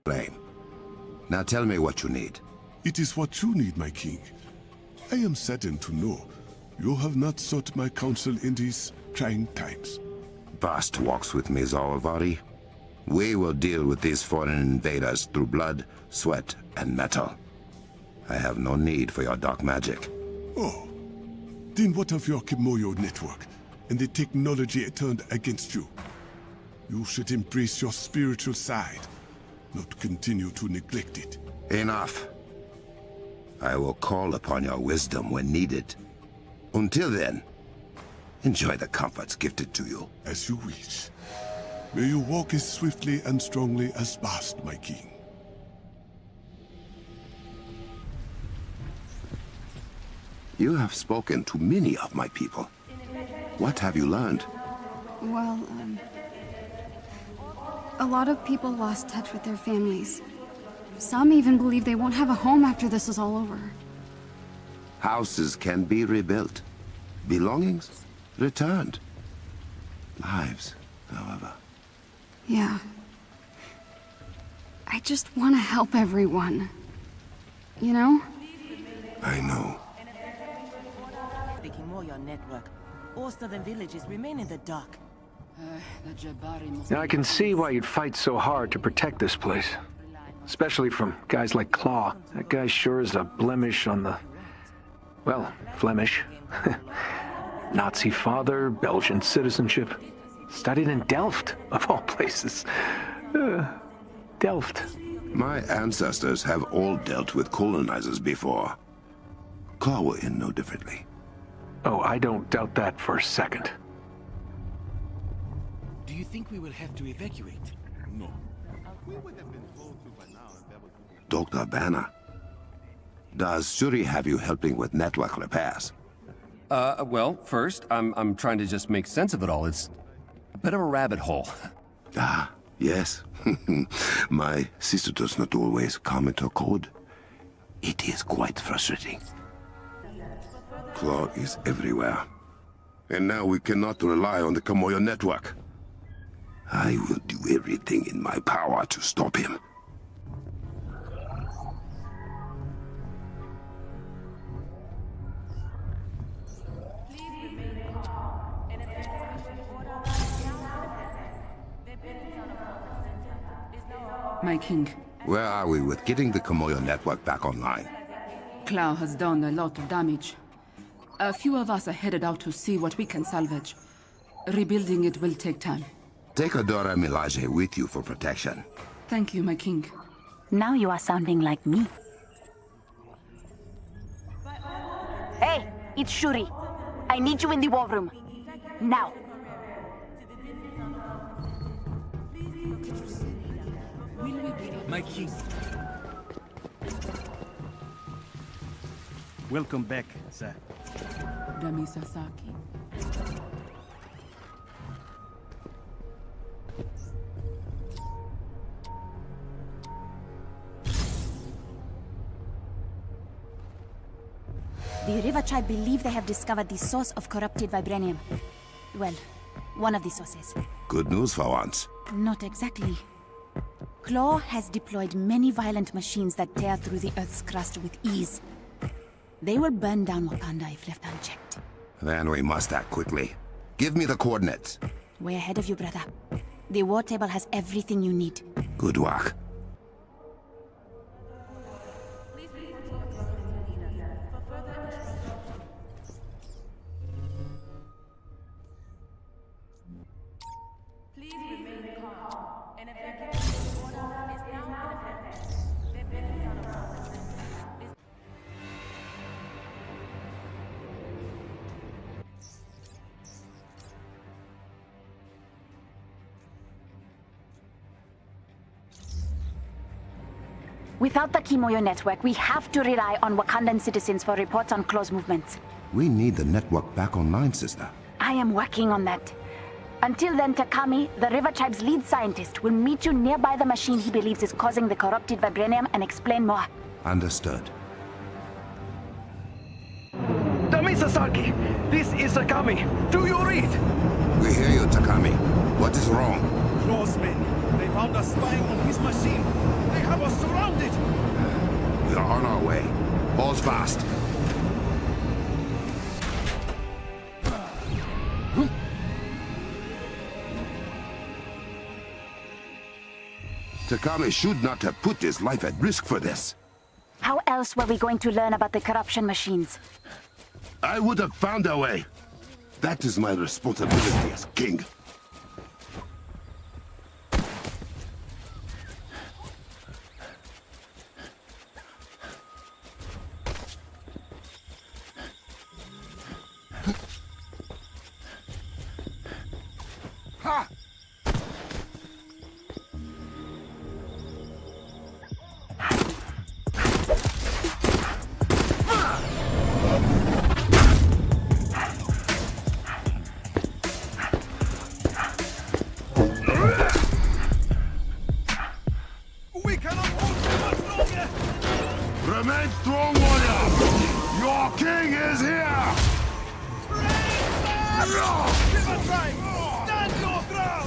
blame. Now tell me what you need. It is what you need, my king. I am saddened to know you have not sought my counsel in these trying times. Bast walks with me, Zalvari. We will deal with these foreign invaders through blood, sweat, and metal. I have no need for your dark magic. Oh, then what of your Kimoyo network and the technology it turned against you? You should embrace your spiritual side, not continue to neglect it. Enough. I will call upon your wisdom when needed. Until then, enjoy the comforts gifted to you. As you wish. May you walk as swiftly and strongly as Bast, my king. You have spoken to many of my people. What have you learned? Well, a lot of people lost touch with their families. Some even believe they won't have a home after this is all over. Houses can be rebuilt. Belongings returned. Lives, however. Yeah. I just want to help everyone. You know? I know. The Kimoyo network. All southern villages remain in the dark. Now I can see why you'd fight so hard to protect this place. Especially from guys like Claw. That guy sure is a blemish on the... well, Flemish. Nazi father, Belgian citizenship. Studied in Delft, of all places. Delft. My ancestors have all dealt with colonizers before. Claw will end no differently. Oh, I don't doubt that for a second. Do you think we will have to evacuate? No. Dr. Banner, does Shuri have you helping with network repairs? Well, first, I'm trying to just make sense of it all. It's a bit of a rabbit hole. Ah, yes. My sister does not always comment or code. It is quite frustrating. Claw is everywhere. And now we cannot rely on the Kimoyo network. I will do everything in my power to stop him. My king, Where are we with getting the Kimoyo network back online? Clow has done a lot of damage. A few of us are headed out to see what we can salvage. Rebuilding it will take time. Take Adora Milaje with you for protection. Thank you, my king. Now you are sounding like me. Hey, it's Shuri. I need you in the war room. Now. My king. Welcome back, sir. Dami Sasaki. The River Tribe believe they have discovered the source of corrupted vibranium. Well, one of the sources. Good news for once. Not exactly. Claw has deployed many violent machines that tear through the Earth's crust with ease. They will burn down Wakanda if left unchecked. Then we must act quickly. Give me the coordinates. Way ahead of you, brother. The war table has everything you need. Good work. Without the Kimoyo network, we have to rely on Wakandan citizens for reports on Claw's movements. We need the network back online, sister. I am working on that. Until then, Takami, the River Tribe's lead scientist, will meet you nearby the machine he believes is causing the corrupted vibranium and explain more. Understood. Dami Sasaki, this is Takami. Do you read? We hear you, Takami. What is wrong? Claw's men. They found us spying on his machine. They have us surrounded! We are on our way. Hold fast. Takami should not have put his life at risk for this. How else were we going to learn about the corruption machines? I would have found a way. That is my responsibility as king. Ha! We cannot hold too much longer! Remain strong, warrior! Your king is here! Give a try! Stand your ground!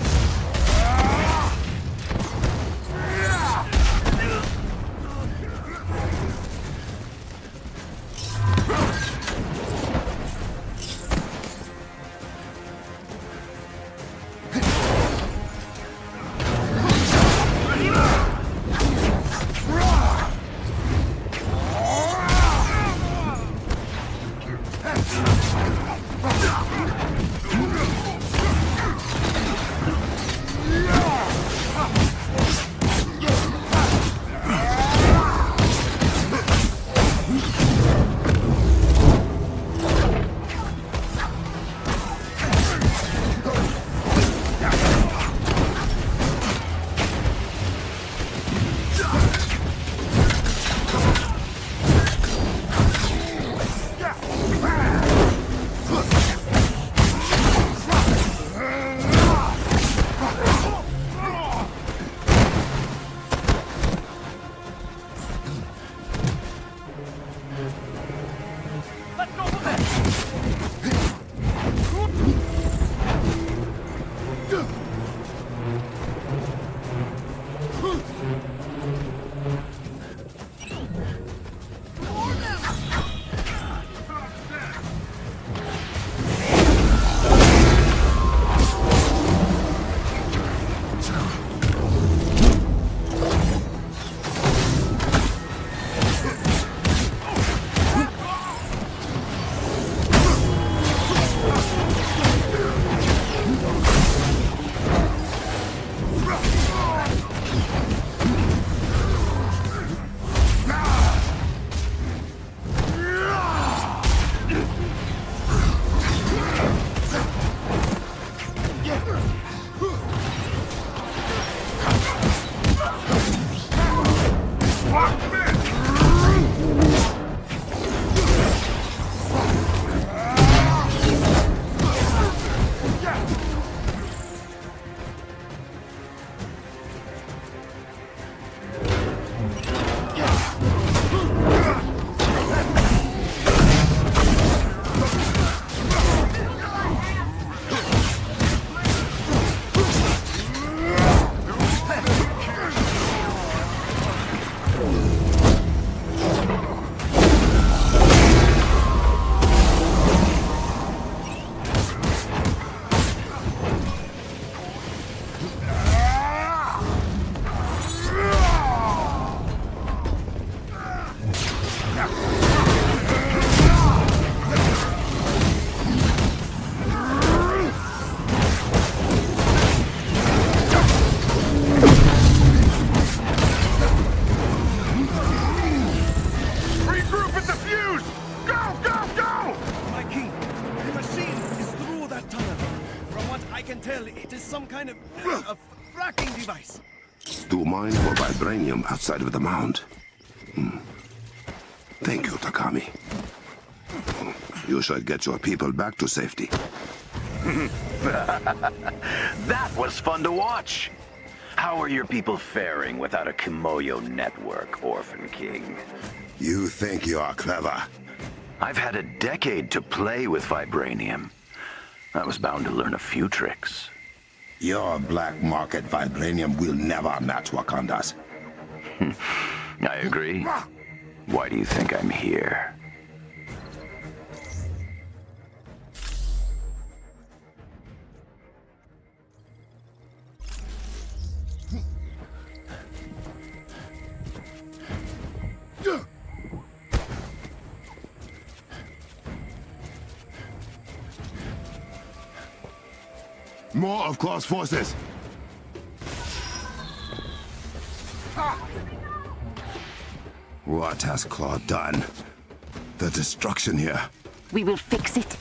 Do mine for vibranium outside of the mound. Thank you, Takami. You should get your people back to safety. That was fun to watch. How are your people faring without a Kimoyo network, Orphan King? You think you are clever. I've had a decade to play with vibranium. I was bound to learn a few tricks. Your black market vibranium will never match Wakanda's. I agree. Why do you think I'm here? More of Claw's forces. What has Claw done? The destruction here. We will fix it.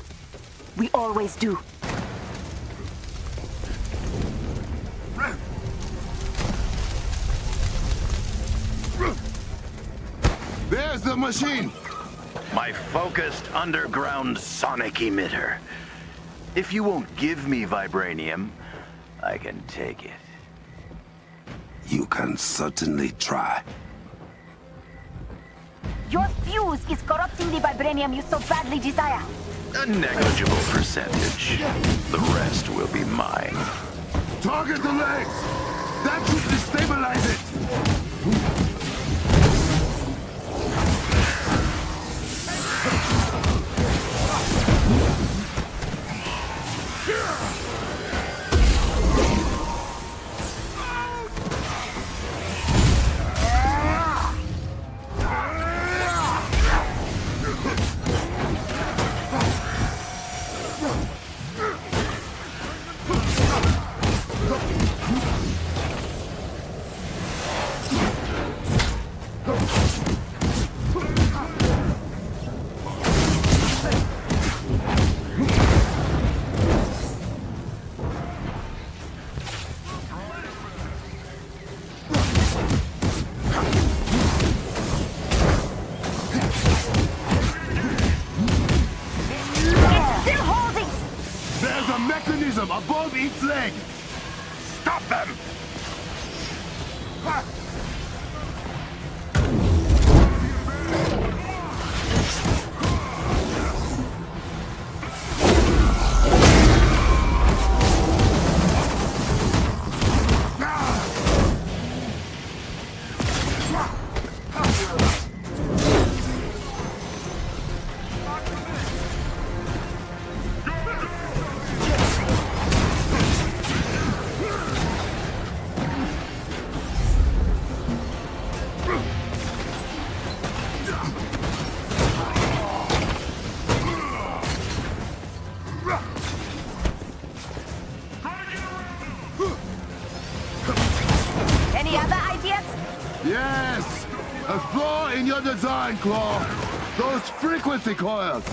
We always do. There's the machine! My focused underground sonic emitter. If you won't give me vibranium, I can take it. You can certainly try. Your fuse is corrupting the vibranium you so badly desire. A negligible percentage. The rest will be mine. Target the legs! That should destabilize it! Mechanism above each leg! Stop them! Yes! A flaw in your design, Claw! Those frequency coils!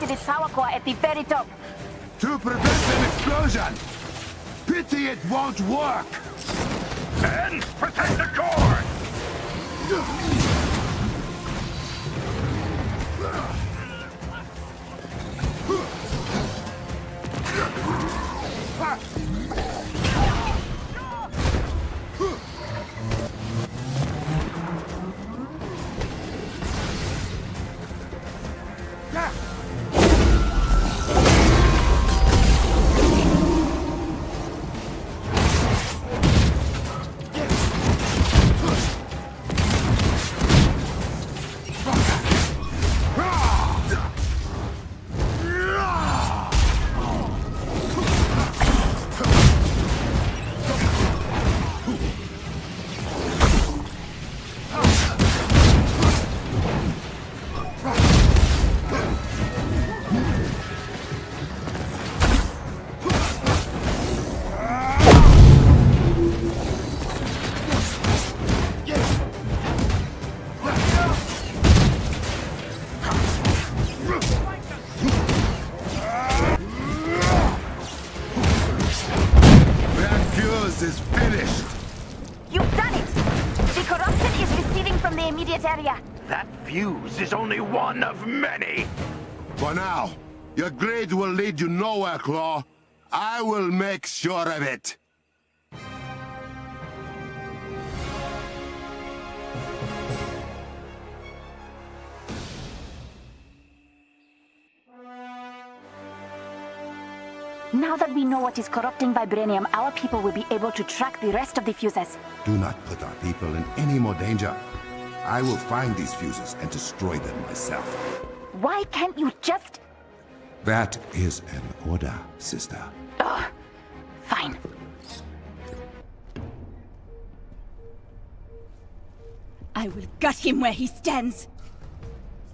Its power core at the very top. To prevent an explosion! Pity it won't work! And protect the core! That fuse is finished! You've done it! immediate area. That fuse is only one of many. For now, your grades will lead you nowhere, Claw. I will make sure of it. Now that we know what is corrupting vibranium, our people will be able to track the rest of the fuses. Do not put our people in any more danger. I will find these fuses and destroy them myself. Why can't you just... That is an order, sister. Ugh. Fine. I will gut him where he stands.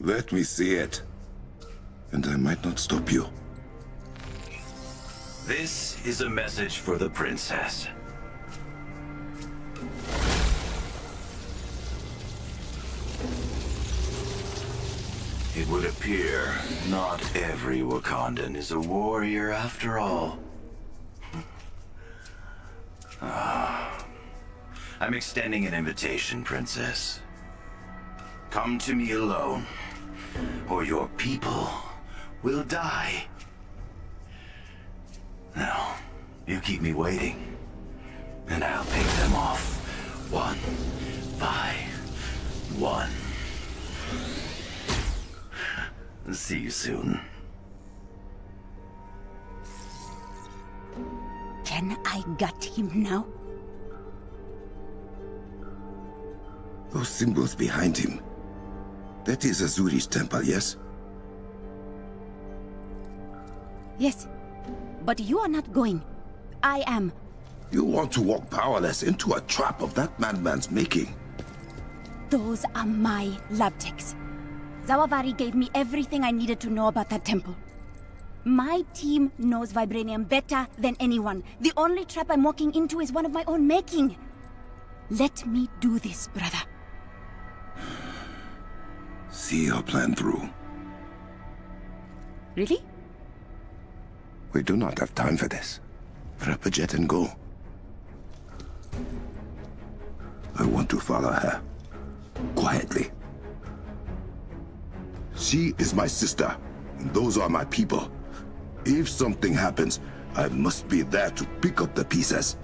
Let me see it. And I might not stop you. This is a message for the princess. It would appear not every Wakandan is a warrior after all. I'm extending an invitation, Princess. Come to me alone, or your people will die. Now, you keep me waiting, and I'll pick them off, one by one. See you soon. Can I gut him now? Those symbols behind him. That is Azuri's temple, yes? Yes. But you are not going. I am. You want to walk powerless into a trap of that madman's making. Those are my lab techs. Zawavari gave me everything I needed to know about that temple. My team knows vibranium better than anyone. The only trap I'm walking into is one of my own making. Let me do this, brother. See your plan through. Really? We do not have time for this. Prep a jet and go. I want to follow her. Quietly. She is my sister, and those are my people. If something happens, I must be there to pick up the pieces.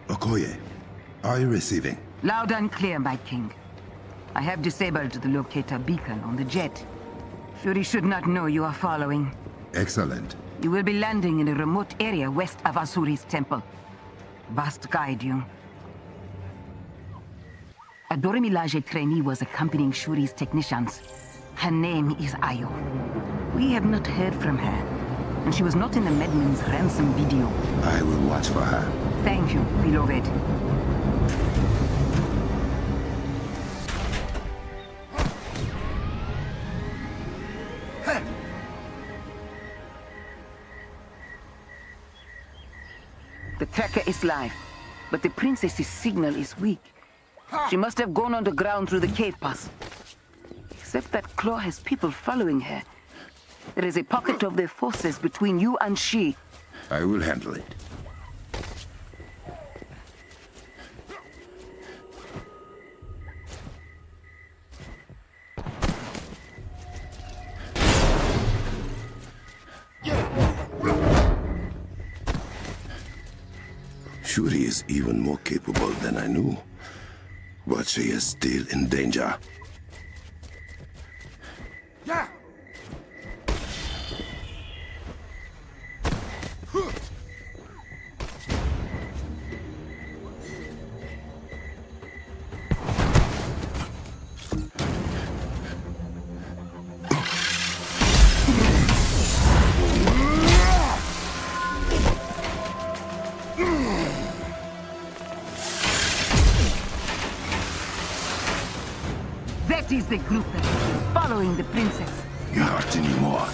Okoye, are you receiving? Loud and clear, my king. I have disabled the locator beacon on the jet. Shuri should not know you are following. Excellent. You will be landing in a remote area west of Azuri's temple. Bast guide you. A Dorimilaje trainee was accompanying Shuri's technicians. Her name is Ayo. We have not heard from her, and she was not in the Medman's ransom video. I will watch for her. Thank you, beloved. The tracker is live, but the princess's signal is weak. She must have gone underground through the cave pass. Except that Claw has people following her. There is a pocket of their forces between you and she. I will handle it. Shuri is even more capable than I knew. But she is still in danger. Yeah. This is the group that has been following the princess. Not anymore.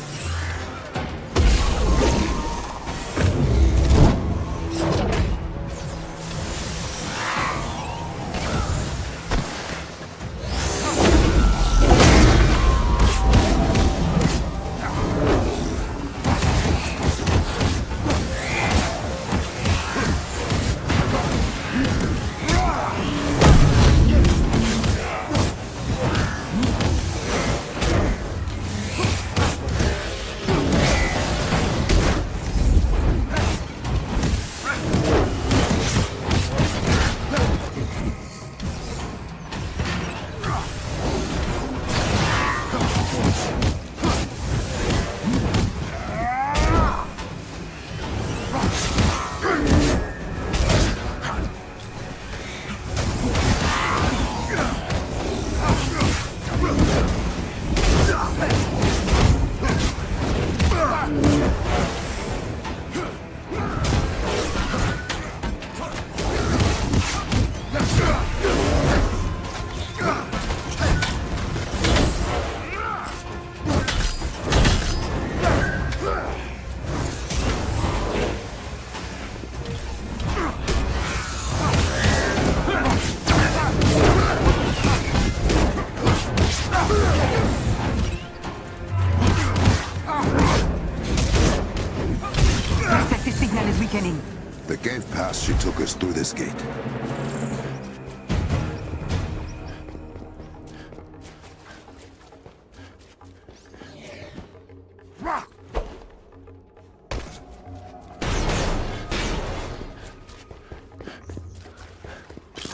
Princess's signal is weakening. The cave pass she took us through this gate.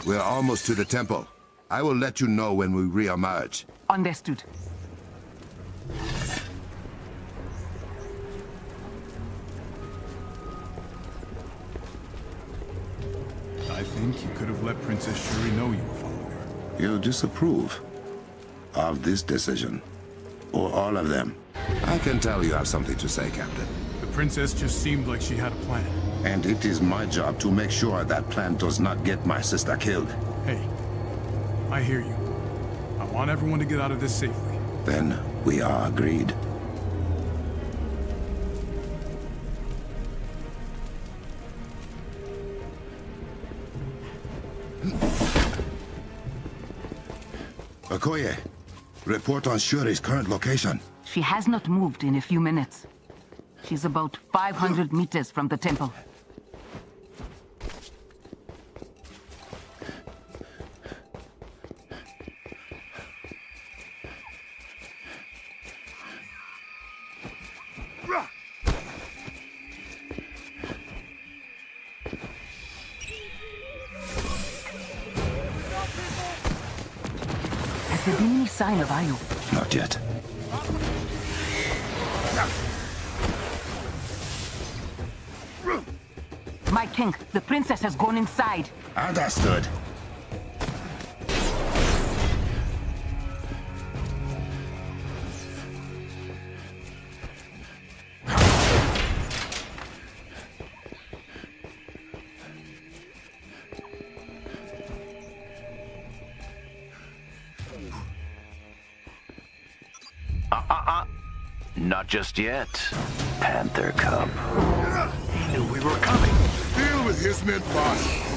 We're almost to the temple. I will let you know when we re-emerge. Understood. I think you could have let Princess Shuri know you were following her. You disapprove of this decision, or all of them. I can tell you have something to say, Captain. The princess just seemed like she had a plan. And it is my job to make sure that plan does not get my sister killed. Hey, I hear you. I want everyone to get out of this safely. Then we are agreed. Okoye, report on Shuri's current location. She has not moved in a few minutes. She's about 500 meters from the temple. Has there been any sign of Ayo? Not yet. My king, the princess has gone inside. Understood. Not just yet, Panther Cub. Knew we were coming. Deal with his men, boss.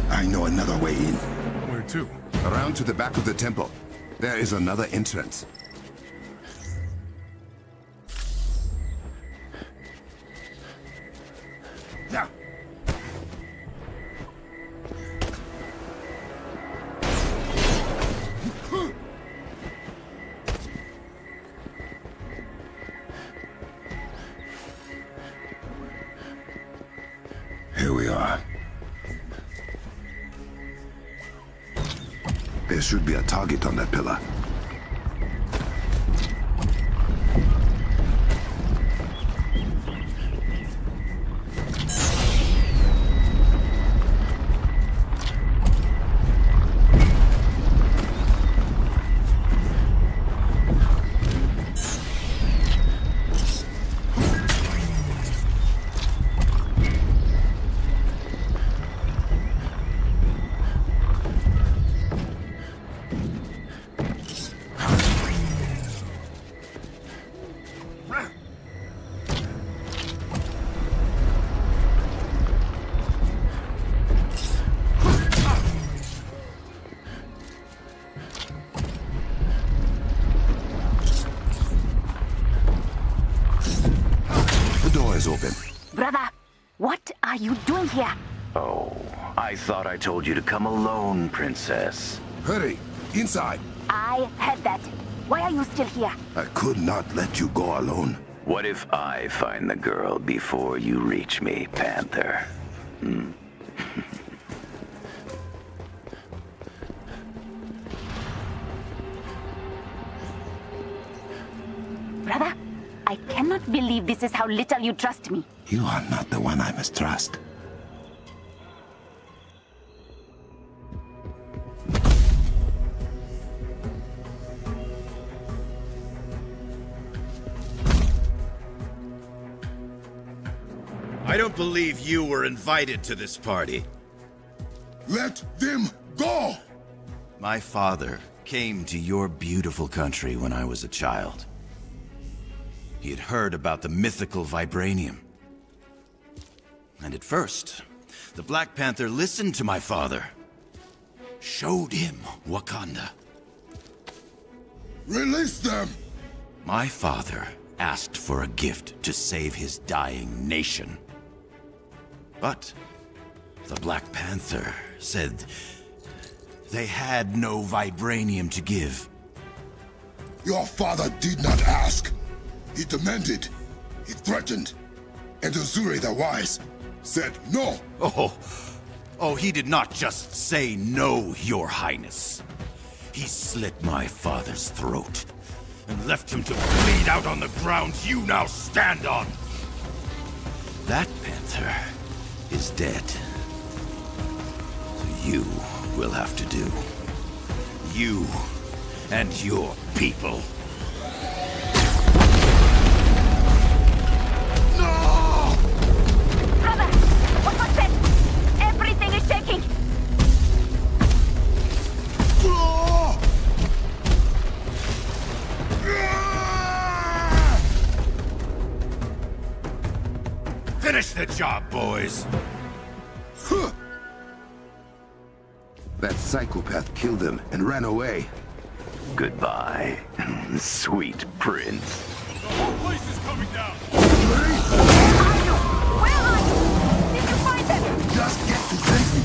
I know another way in. Where to? Around to the back of the temple. There is another entrance. Now. Here we are. There should be a target on that pillar. Open. Brother, what are you doing here? Oh, I thought I told you to come alone, Princess. Hurry! Inside! I heard that. Why are you still here? I could not let you go alone. What if I find the girl before you reach me, Panther? Brother, I cannot believe this is how little you trust me. You are not the one I must trust. I don't believe you were invited to this party. Let them go! My father came to your beautiful country when I was a child. He had heard about the mythical vibranium. And at first, the Black Panther listened to my father. Showed him Wakanda. Release them! My father asked for a gift to save his dying nation. But the Black Panther said they had no vibranium to give. Your father did not ask. He demanded. He threatened. And Uzuri the Wise said no. Oh, he did not just say no, Your Highness. He slit my father's throat and left him to bleed out on the ground you now stand on. That Panther is dead. So you will have to do. You and your people. Brother, what was that? Everything is shaking. Finish the job, boys. That psychopath killed him and ran away. Goodbye, sweet prince. The whole place is coming down. Where are you? Did you find them? Just get to safety.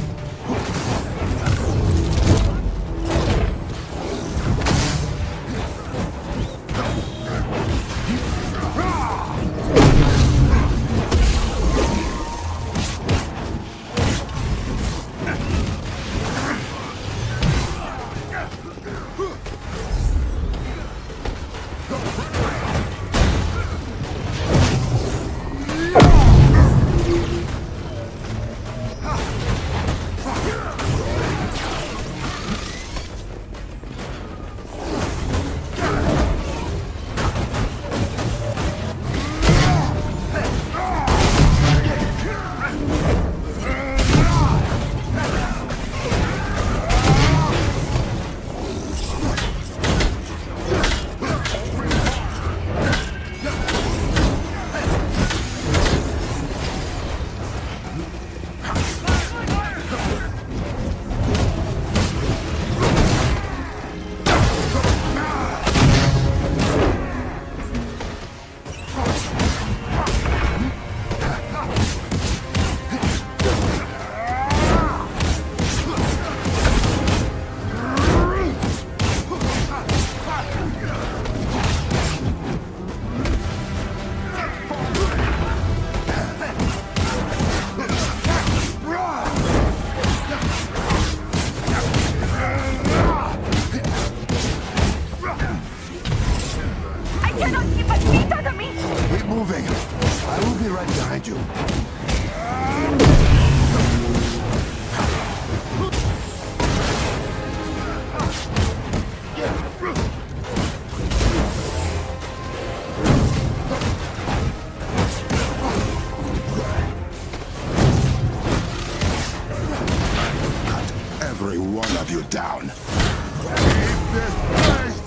have you down. Leave this place!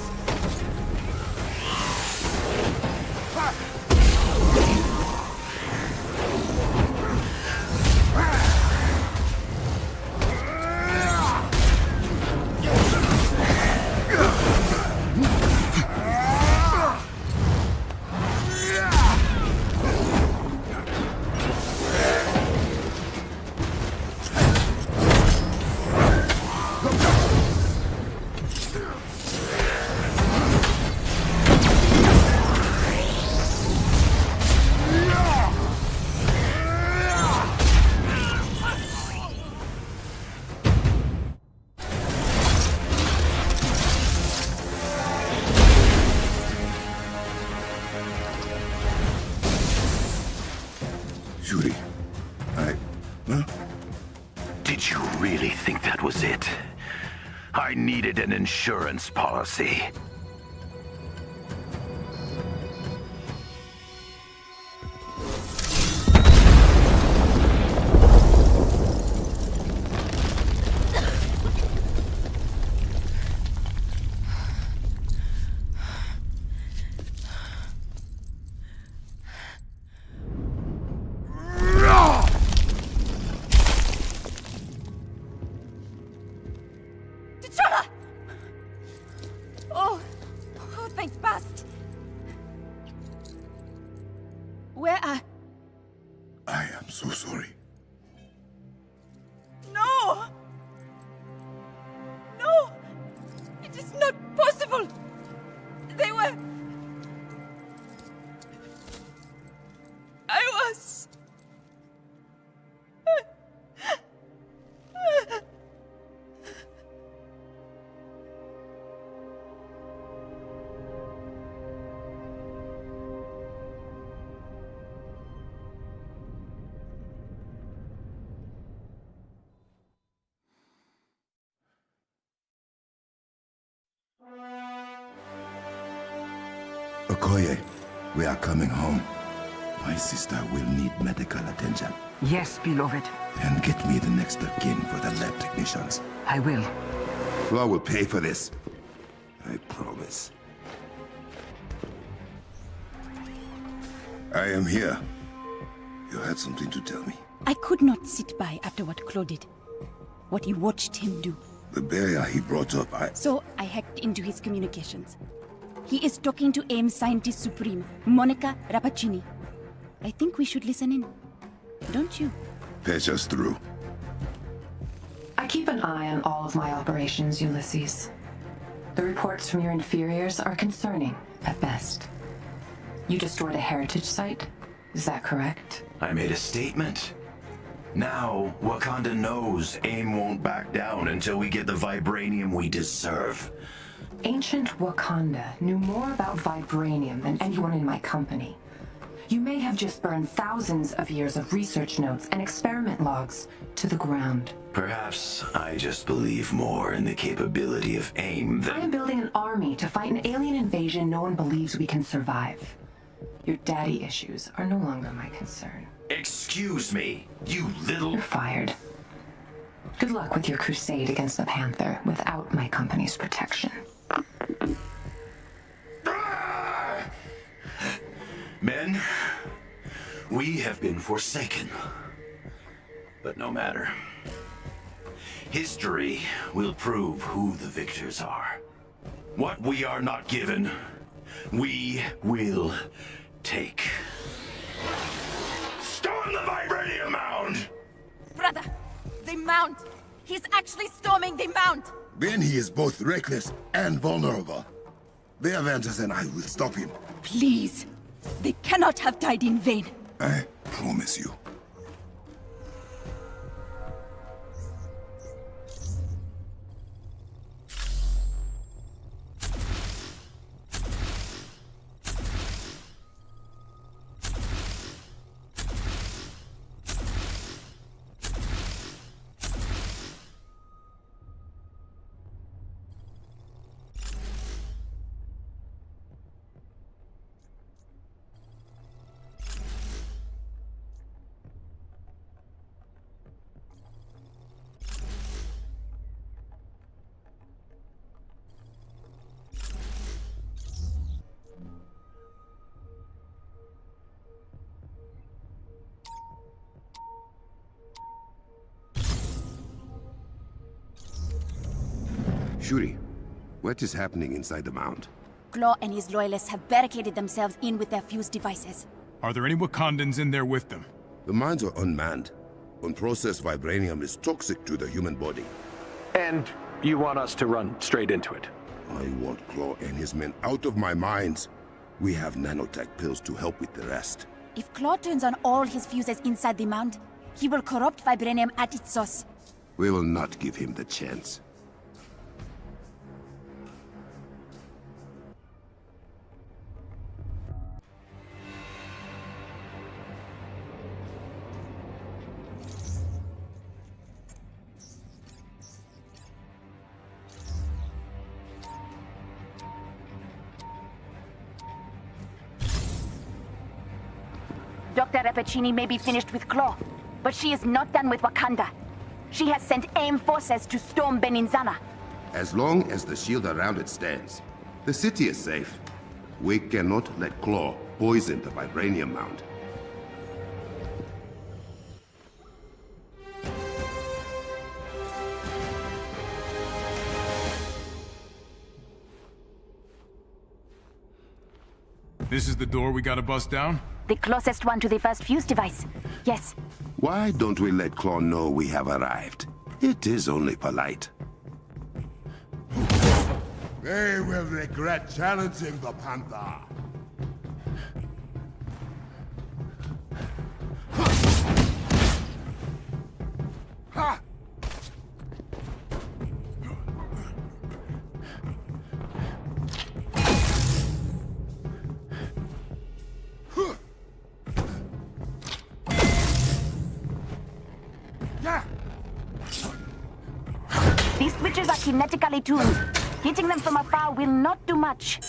Shuri, huh? Did you really think that was it? I needed an insurance policy. T'Challa! Oh, thank Bast. Where are... I am so sorry. No! No! It is not possible! They were... I was... Okoye, we are coming home. My sister will need medical attention. Yes, beloved. And get me the next of kin for the lab technicians. I will. Flo will pay for this. I promise. I am here. You had something to tell me. I could not sit by after what Claude did. What you watched him do. The barrier he brought up, So I hacked into his communications. He is talking to AIM's Scientist Supreme, Monica Rappaccini. I think we should listen in. Don't you? Patch us through. I keep an eye on all of my operations, Ulysses. The reports from your inferiors are concerning, at best. You destroyed a heritage site? Is that correct? I made a statement. Now, Wakanda knows AIM won't back down until we get the vibranium we deserve. Ancient Wakanda knew more about vibranium than anyone in my company. You may have just burned thousands of years of research notes and experiment logs to the ground. Perhaps I just believe more in the capability of AIM I am than... building an army to fight an alien invasion no one believes we can survive. Your daddy issues are no longer my concern. Excuse me, you little... You're fired. Good luck with your crusade against the Panther without my company's protection. Men, we have been forsaken. But no matter. History will prove who the victors are. What we are not given, we will take. Storm the vibranium mound! Brother, the Mount! He's actually storming the Mount! Then he is both reckless and vulnerable. The Avengers and I will stop him. Please! They cannot have died in vain. I promise you. Shuri, what is happening inside the mound? Claw and his loyalists have barricaded themselves in with their fuse devices. Are there any Wakandans in there with them? The mines are unmanned. Unprocessed vibranium is toxic to the human body. And you want us to run straight into it? I want Claw and his men out of my mines. We have nanotech pills to help with the rest. If Claw turns on all his fuses inside the mound, he will corrupt vibranium at its source. We will not give him the chance. Dr. Rappaccini may be finished with Claw, but she is not done with Wakanda. She has sent AIM forces to storm Beninzana. As long as the shield around it stands, the city is safe. We cannot let Claw poison the vibranium mound. This is the door we gotta bust down? The closest one to the first fuse device. Yes. Why don't we let Claw know we have arrived? It is only polite. They will regret challenging the Panther. Ha! These switches are kinetically tuned. Hitting them from afar will not do much.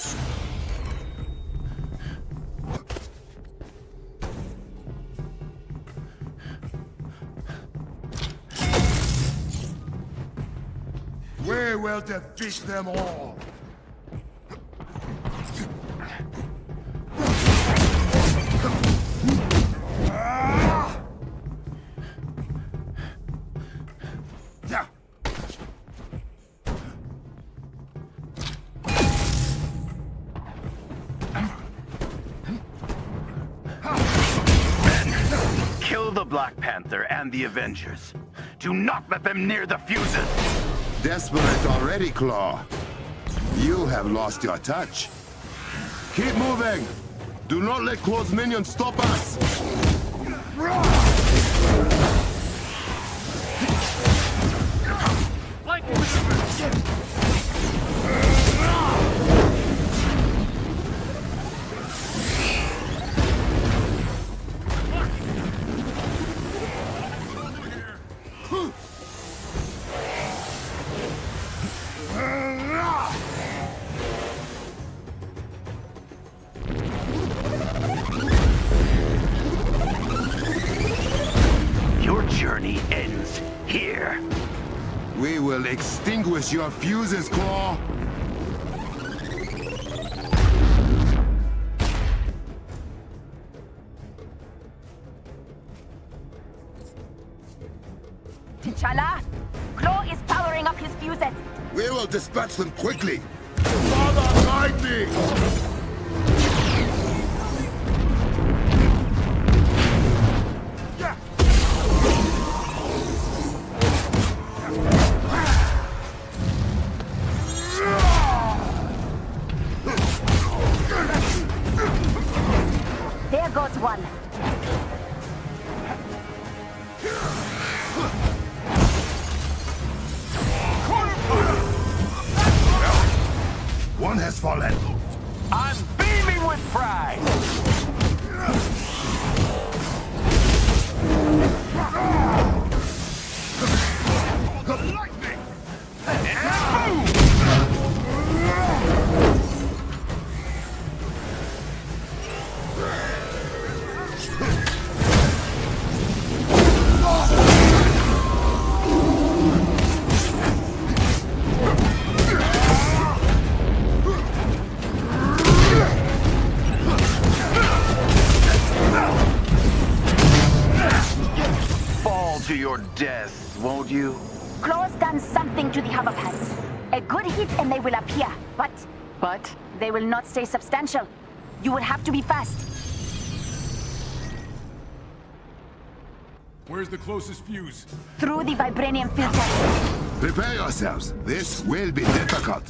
We will defeat them all. Kill the Black Panther and the Avengers. Do not let them near the fuses! Desperate already, Claw. You have lost your touch. Keep moving! Do not let Claw's minions stop us! Your journey ends here. We will extinguish your fuses, Claw! T'Challa, Claw is powering up his fuses. We will dispatch them quickly! Father, guide me! There goes one. One has fallen. I'm beaming with pride! Lightning! And boom! Fall to your death, won't you? Claw's done something to the hover pads. A good hit and they will appear, but they will not stay substantial. You will have to be fast. Where's the closest fuse? Through the vibranium filter. Prepare yourselves. This will be difficult.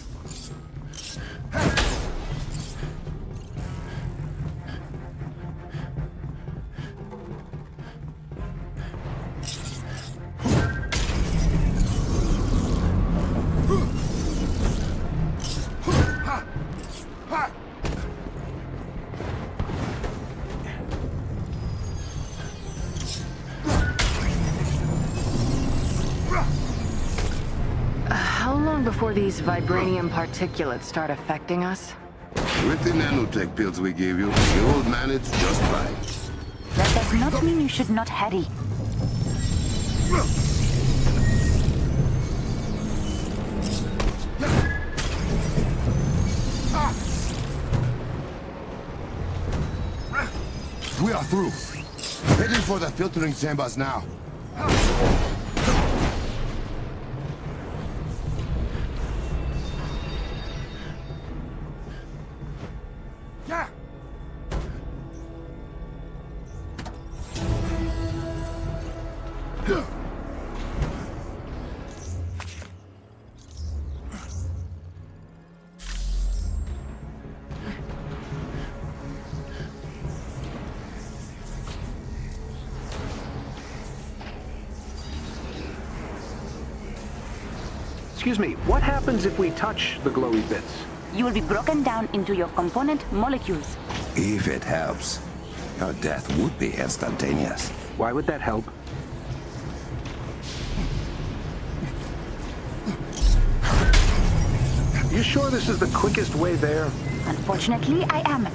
How long before these vibranium particulates start affecting us? With the nanotech pills we gave you, you'll manage just fine. That does not mean you should not hurry. We are through. Heading for the filtering chambers now. Excuse me, what happens if we touch the glowy bits? You will be broken down into your component molecules. If it helps, your death would be instantaneous. Why would that help? You sure this is the quickest way there? Unfortunately, I am.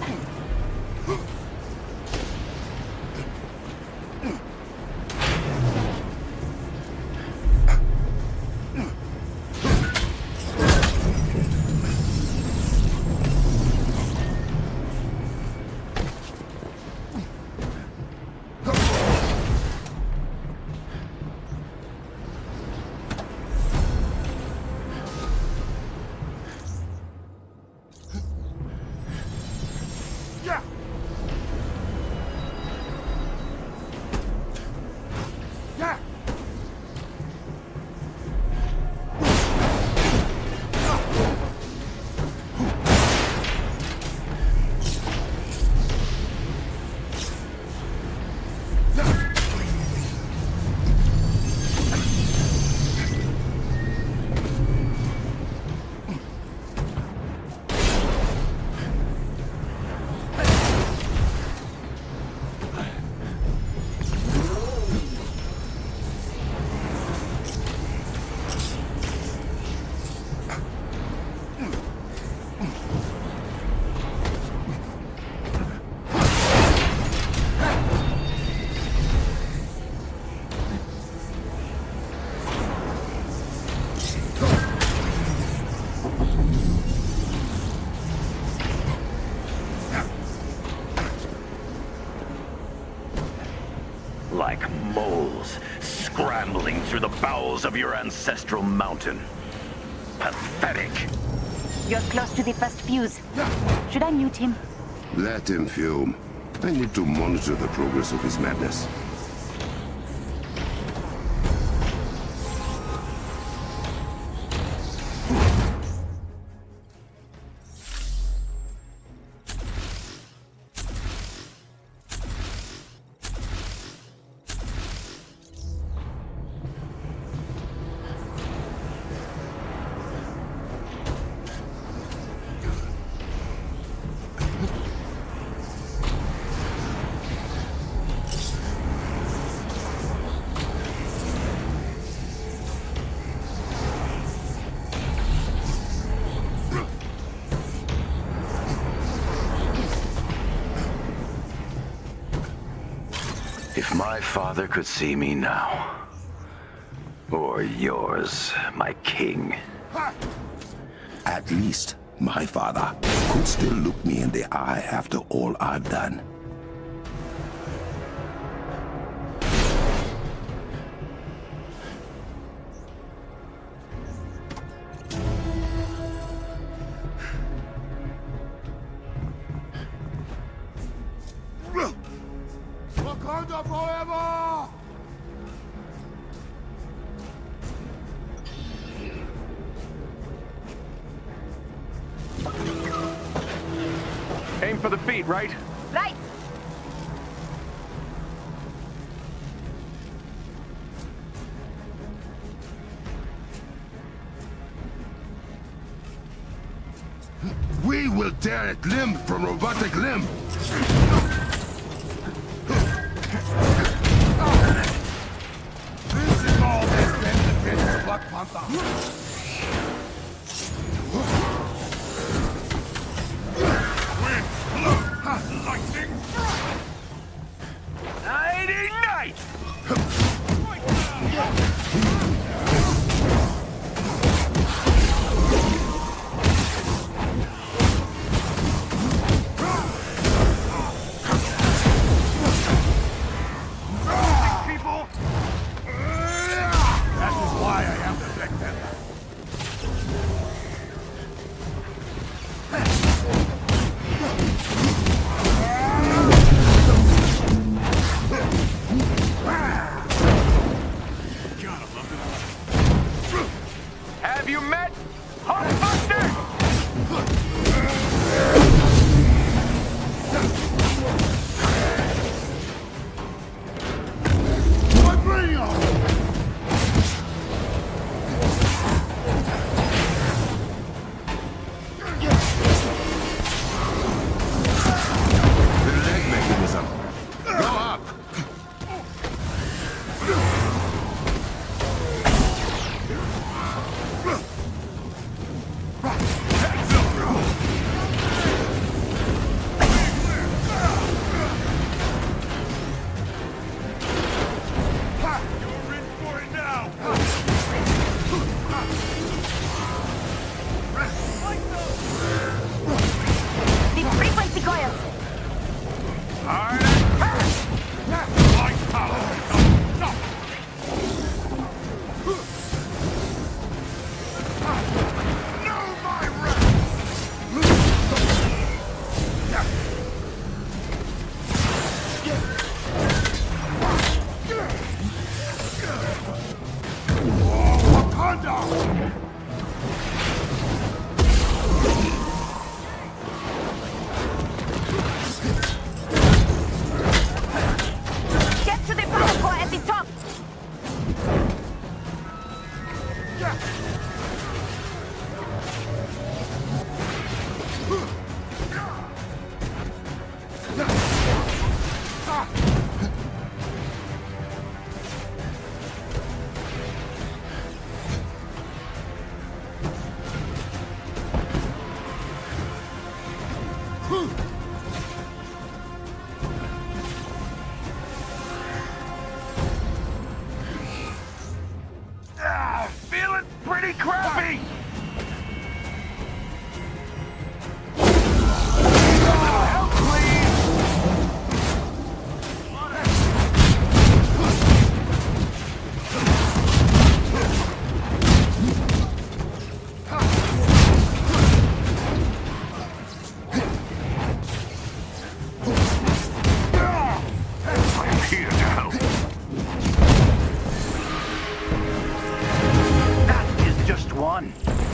Like moles scrambling through the bowels of your ancestral mountain. Pathetic. You're close to the first fuse. Should I mute him? Let him fume. I need to monitor the progress of his madness. If my father could see me now, or yours, my king. At least my father could still look me in the eye after all I've done. for the feet, right? Right. We will tear it limb from robotic limb. This is all this benefit for Black Panther. Lightning! Nighty night! People! That is why I am the Black Panther. Have you met Hulkbuster? The leg mechanism. Go up! You're in for it now! The frequency coils. Light power becomes know my Wakanda! Get to the power core at the top. Feeling pretty crappy! Help, please! I'm here to help. That is just one.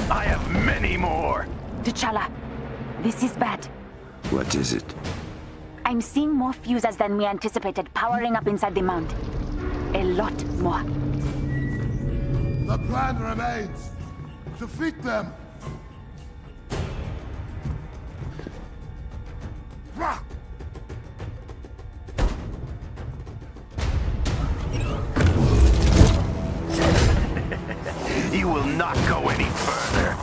I have many more. T'Challa, this is bad. What is it? I'm seeing more fuses than we anticipated powering up inside the mound. A lot more. The plan remains. Defeat them. Rah! You will not go any further.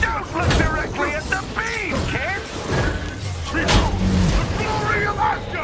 Don't look directly at the beam, kid! The glory of Asgard!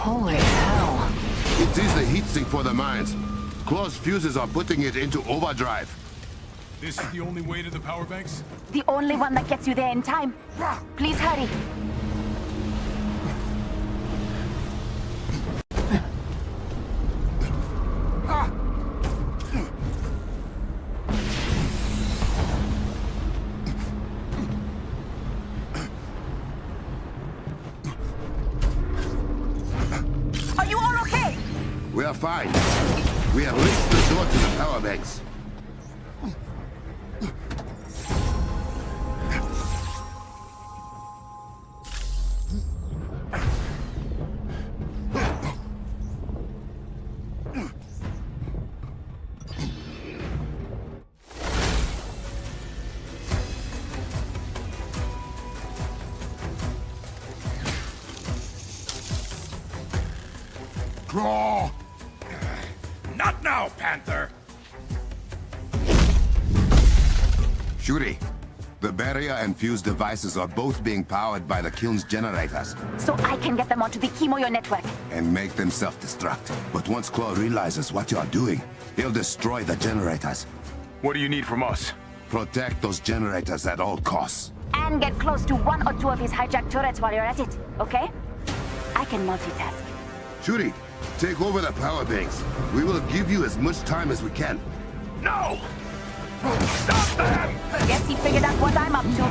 Holy hell. It is the heatsink for the mines. Claw's fuses are putting it into overdrive. This is the only way to the power banks? The only one that gets you there in time. Please hurry. Are you all okay? We are fine. We have reached the door to the power banks. Claw! Not now, Panther! Shuri, the barrier and fuse devices are both being powered by the kiln's generators. So I can get them onto the Chemoyo network. And make them self-destruct. But once Claw realizes what you are doing, he'll destroy the generators. What do you need from us? Protect those generators at all costs. And get close to one or two of his hijacked turrets while you're at it, okay? I can multitask. Shuri, take over the power banks. We will give you as much time as we can. No! Stop them! Guess he figured out what I'm up to.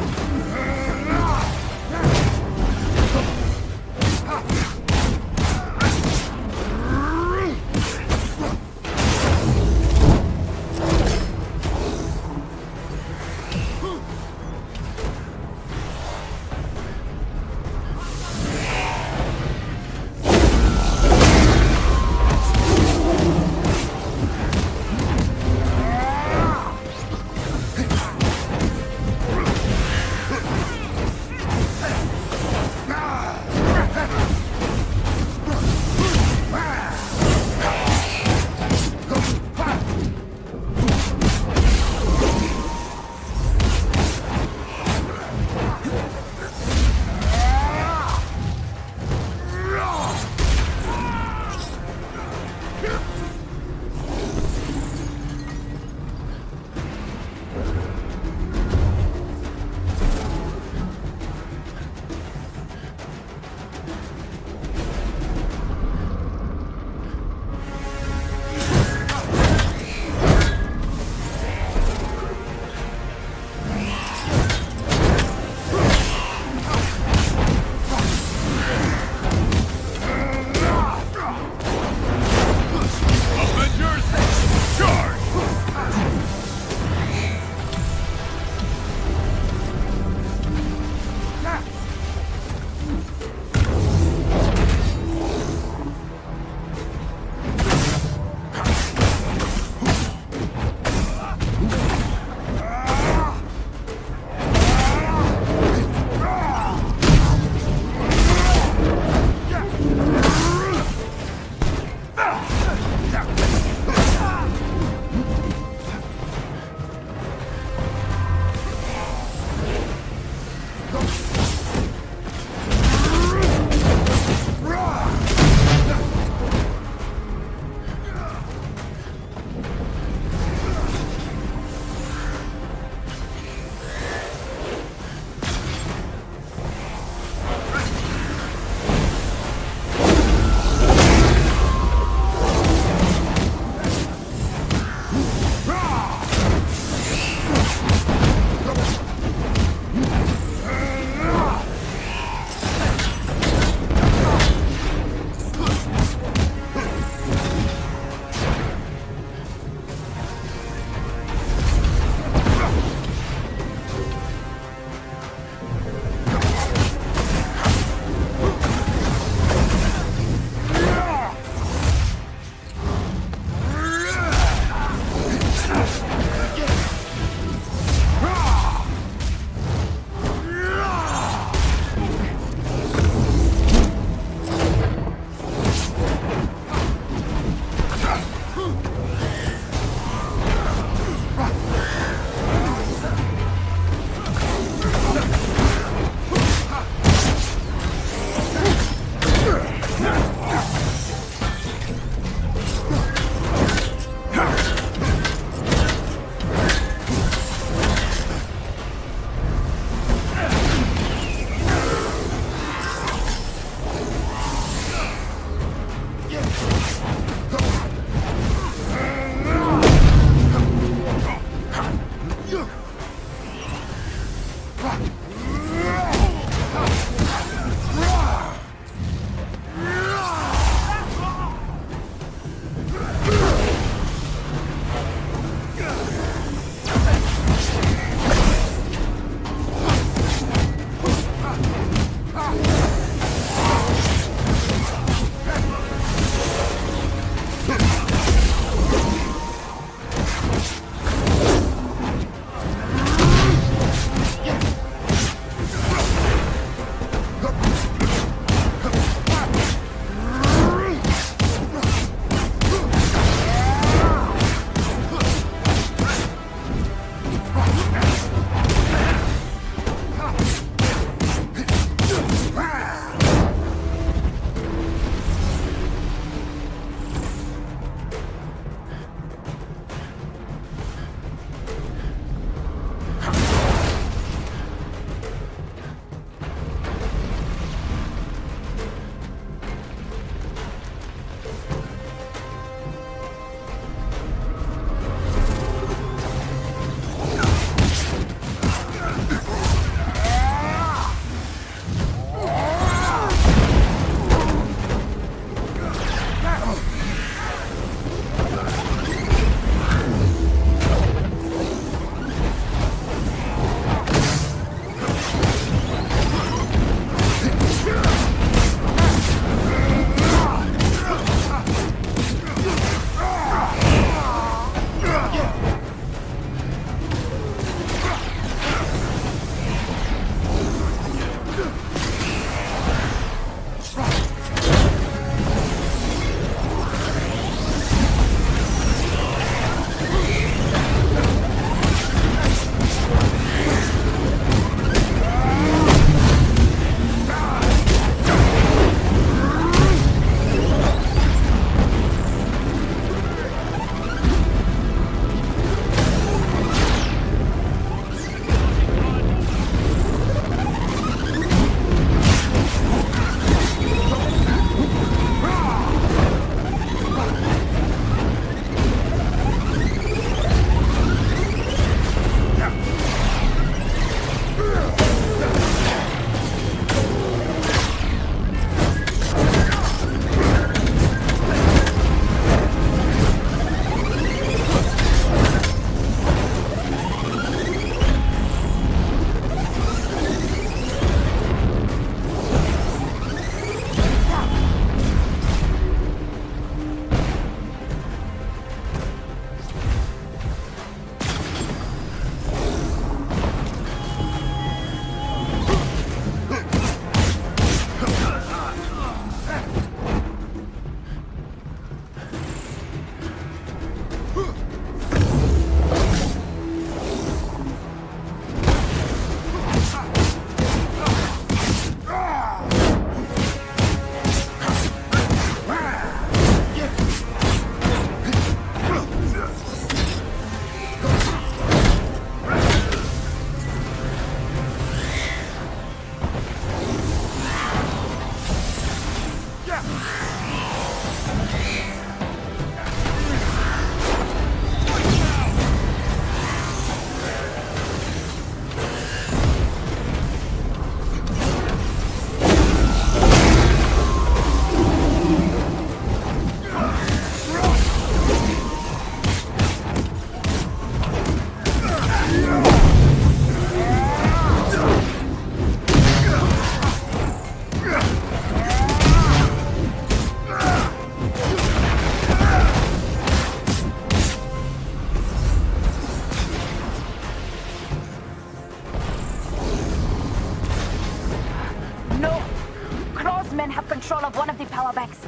men have control of one of the power banks.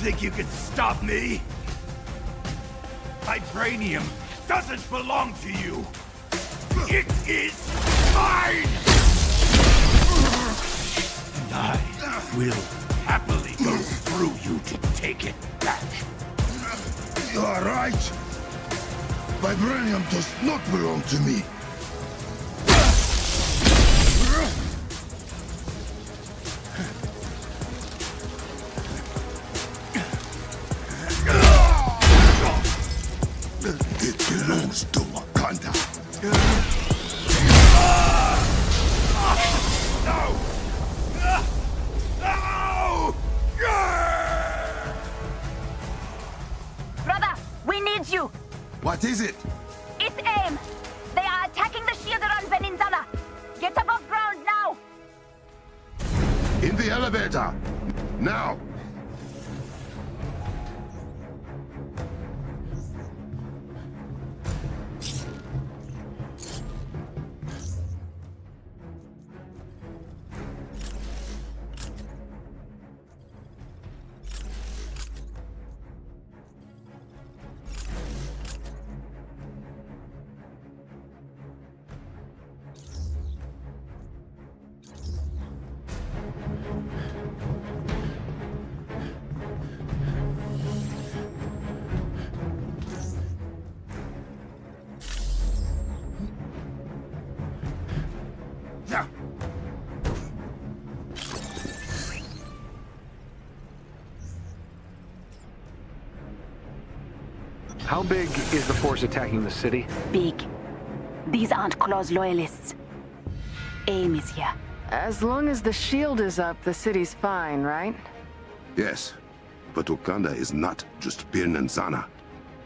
Think you can stop me? Vibranium doesn't belong to you. It is mine! And I will happily go through you to take it back. You are right. Vibranium does not belong to me. It belongs to Wakanda. No! No! Brother, we need you. What is it? It's AIM. They are attacking the shield around Peninsula. Get above ground now. In the elevator. Now. How big is the force attacking the city? Big. These aren't Claw's loyalists. AIM is here. As long as the shield is up, the city's fine, right? Yes, but Wakanda is not just Peninsula.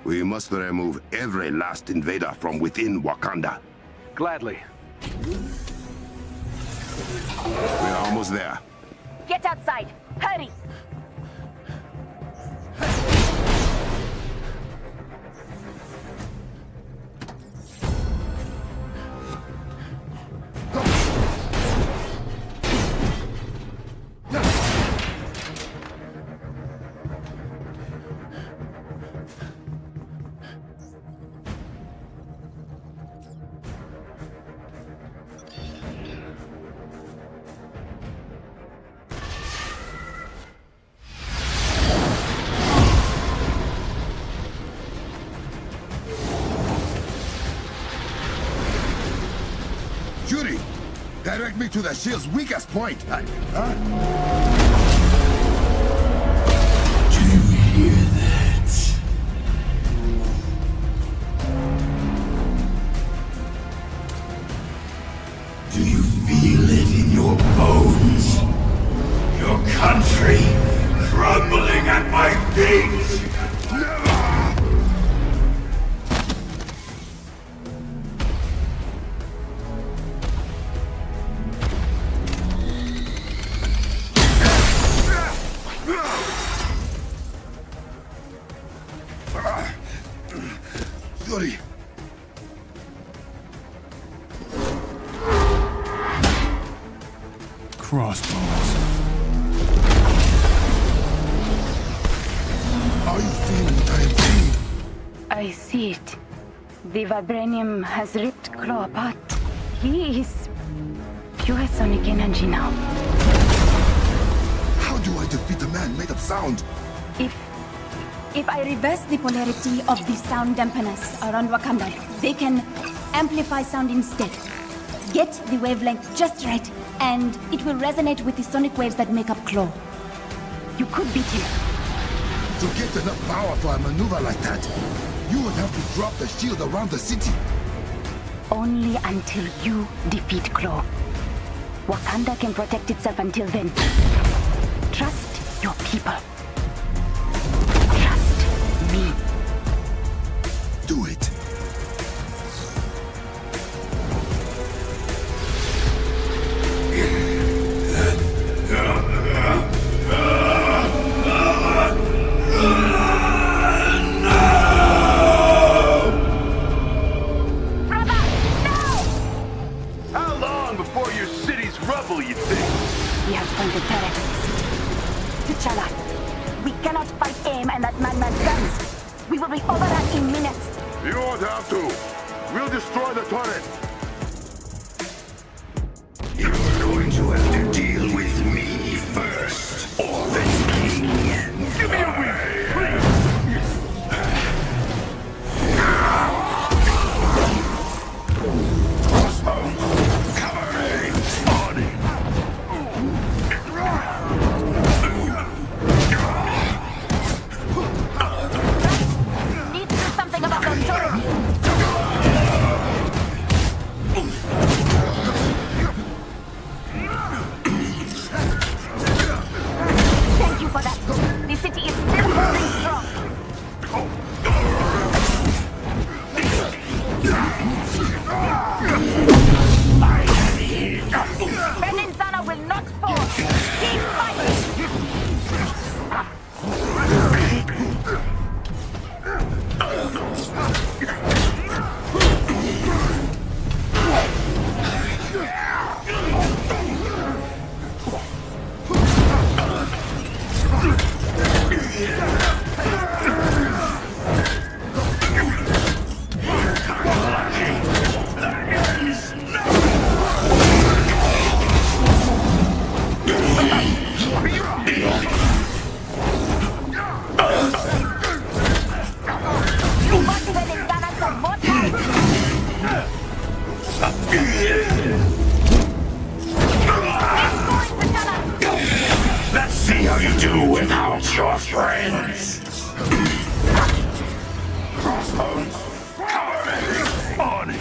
We must remove every last invader from within Wakanda. Gladly. We're almost there. Get outside. Hurry. Yuri, direct me to the shield's weakest point. Do you hear that? Do you feel it in your bones? Your country crumbling at my feet? Never! Yuri. Crossbones. Are you seeing what I am seeing? I see it. The vibranium has ripped Claw apart. He is pure sonic energy now. How do I defeat a man made of sound? If I reverse the polarity of the sound dampeners around Wakanda, they can amplify sound instead. Get the wavelength just right, and it will resonate with the sonic waves that make up Claw. You could beat him. To get enough power for a maneuver like that, you would have to drop the shield around the city. Only until you defeat Claw. Wakanda can protect itself until then. Trust your people. Trust me. Do it. How long before your city's rubble, you think? We have pointed turret. T'Challa, we cannot fight AIM and that madman's guns. We will be overrun in minutes. You won't have to. We'll destroy the turret. You're going to have to deal with me first, Orphan King. Give me a reason, please. Crossbones, cover me! On it! Need to do something about those turrets. Thank you for that. The city is still holding strong. Peninsula will not fall. Keep fighting. You must Peninsula some more time. Let's see how you do without your friends. Crossbones, cover me. On it.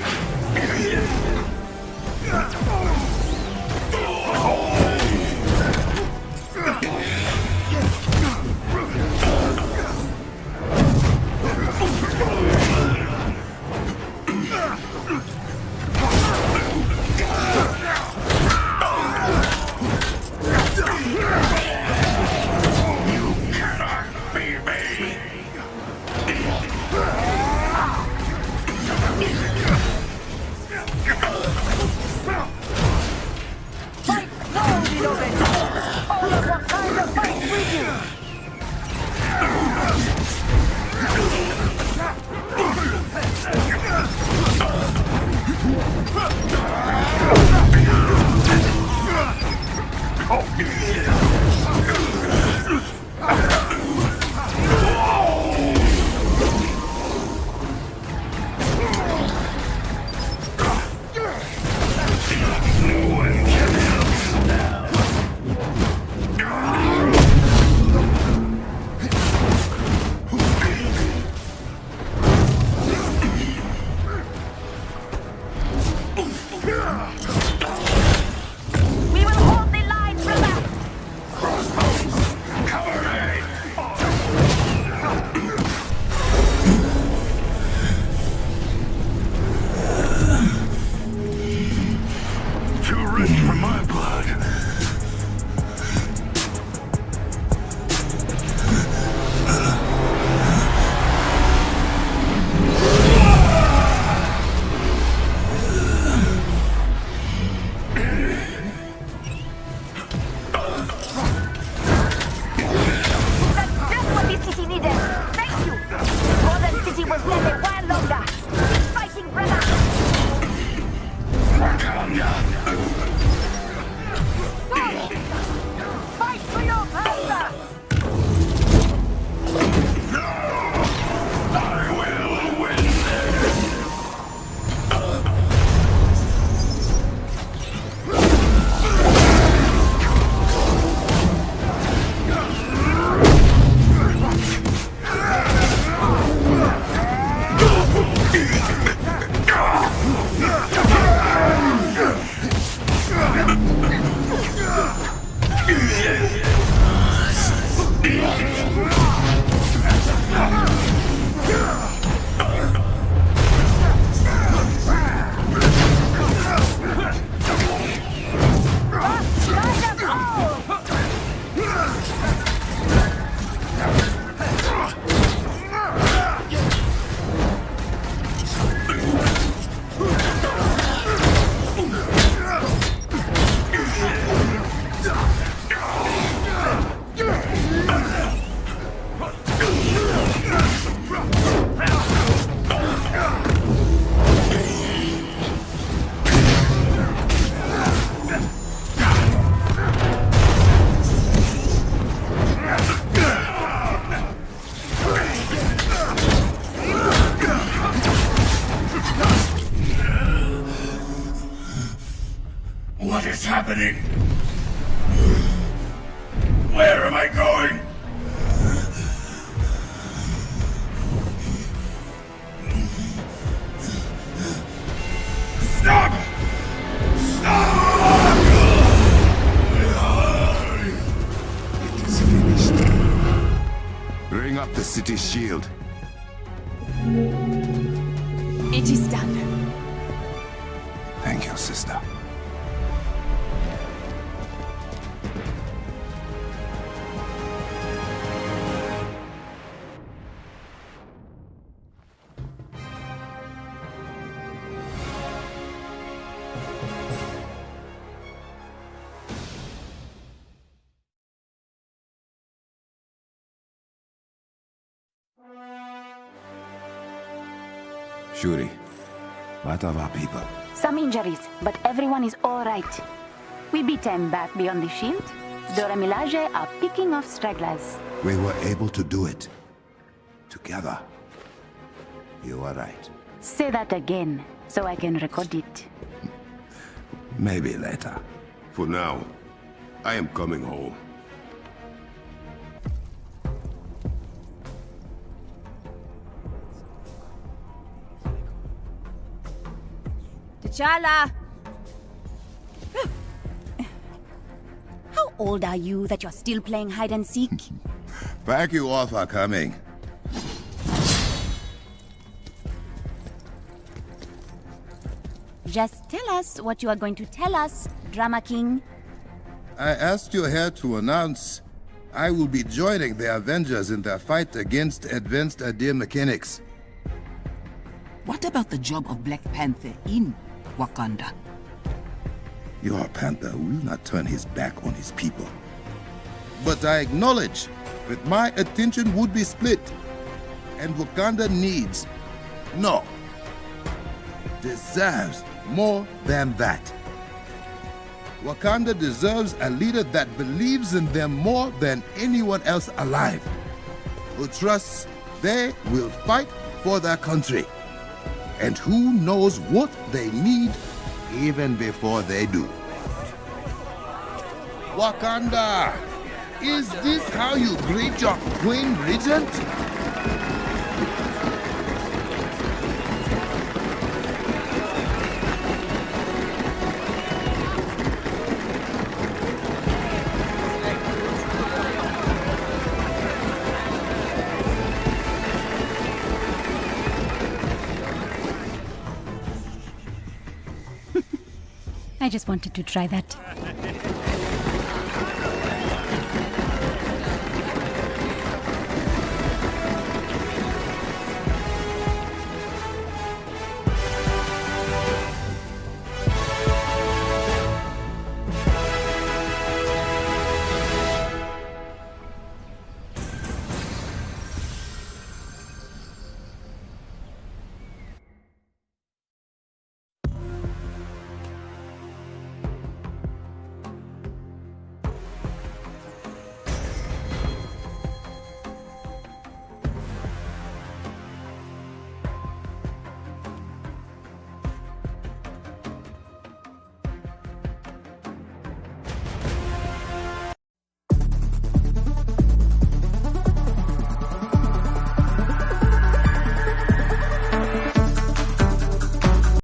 Fight slowly, Logan. All of Wakanda fight with you. What is happening? Where am I going? Stop! Stop! It is finished. Bring up the city shield. It is done. Thank you, sister. Shuri, what of our people? Some injuries, but everyone is all right. We beat them back beyond the shield. Dora Milaje are picking off stragglers. We were able to do it. Together. You are right. Say that again, so I can record it. Maybe later. For now, I am coming home. T'Challa! How old are you that you're still playing hide and seek? Thank you all for coming. Just tell us what you are going to tell us, Drama King. I asked you here to announce I will be joining the Avengers in their fight against advanced idea mechanics. What about the job of Black Panther in Wakanda? Your Panther will not turn his back on his people. But I acknowledge that my attention would be split, and Wakanda needs, no, deserves more than that. Wakanda deserves a leader that believes in them more than anyone else alive, who trusts they will fight for their country, and who knows what they need even before they do. Wakanda! Is this how you greet your Queen Regent? I just wanted to try that.